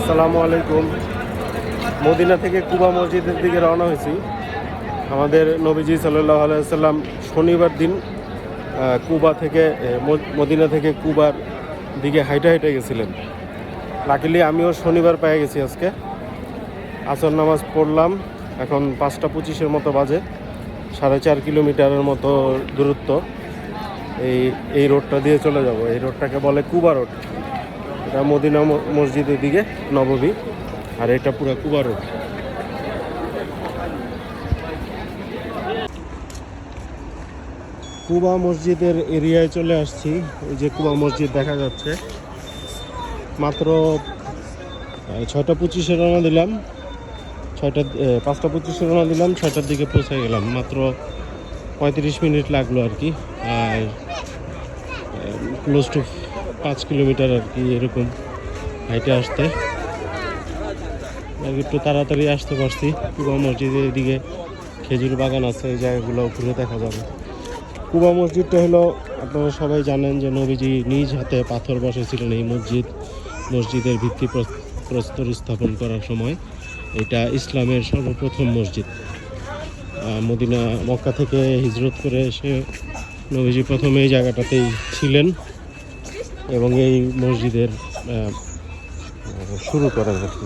আসসালামু আলাইকুম। মদিনা থেকে কুবা মসজিদের দিকে রওনা হয়েছি। আমাদের নবীজি সাল্লাল্লাহু আলাইহি সাল্লাম শনিবার দিন কুবা থেকে মদিনা থেকে কুবার দিকে হাইটে হাইটে গেছিলেন। লাকিলি আমিও শনিবার পেয়ে গেছি আজকে। আসর নামাজ পড়লাম, এখন 5টা 25-এর মতো বাজে। 4.5 কিলোমিটারের মতো দূরত্ব। এই রোডটা দিয়ে চলে যাব। এই রোডটাকে বলে কুবা রোড। এটা মদিনা মসজিদের দিকে নববী, আর এটা পুরো কুবা রোড। কুবা মসজিদের এরিয়ায় চলে আসছি। এই যে কুবা মসজিদ দেখা যাচ্ছে। মাত্র 6টা 25-এ রওনা দিলাম। 5টা 25-এ রওনা দিলাম, 6টার দিকে পৌঁছে গেলাম। মাত্র 35 মিনিট লাগলো আর কি। আর ক্লোজ টু 5 কিলোমিটার আর কি, এরকম হাইটে আসতে। একটু তাড়াতাড়ি আসতে পারছি। কুবা মসজিদের দিকে খেজুর বাগান আছে, এই জায়গাগুলো ঘুরে দেখা যাবে। কুবা মসজিদটা হলো, আপনারা সবাই জানেন যে নবীজি নিজ হাতে পাথর বসেছিলেন এই মসজিদের ভিত্তিপ্রস্তর স্থাপন করার সময়। এটা ইসলামের সর্বপ্রথম মসজিদ। মক্কা থেকে হিজরত করে এসে নবীজি প্রথমে এই জায়গাটাতেই ছিলেন এবং এই মসজিদের শুরু করেন আর কি।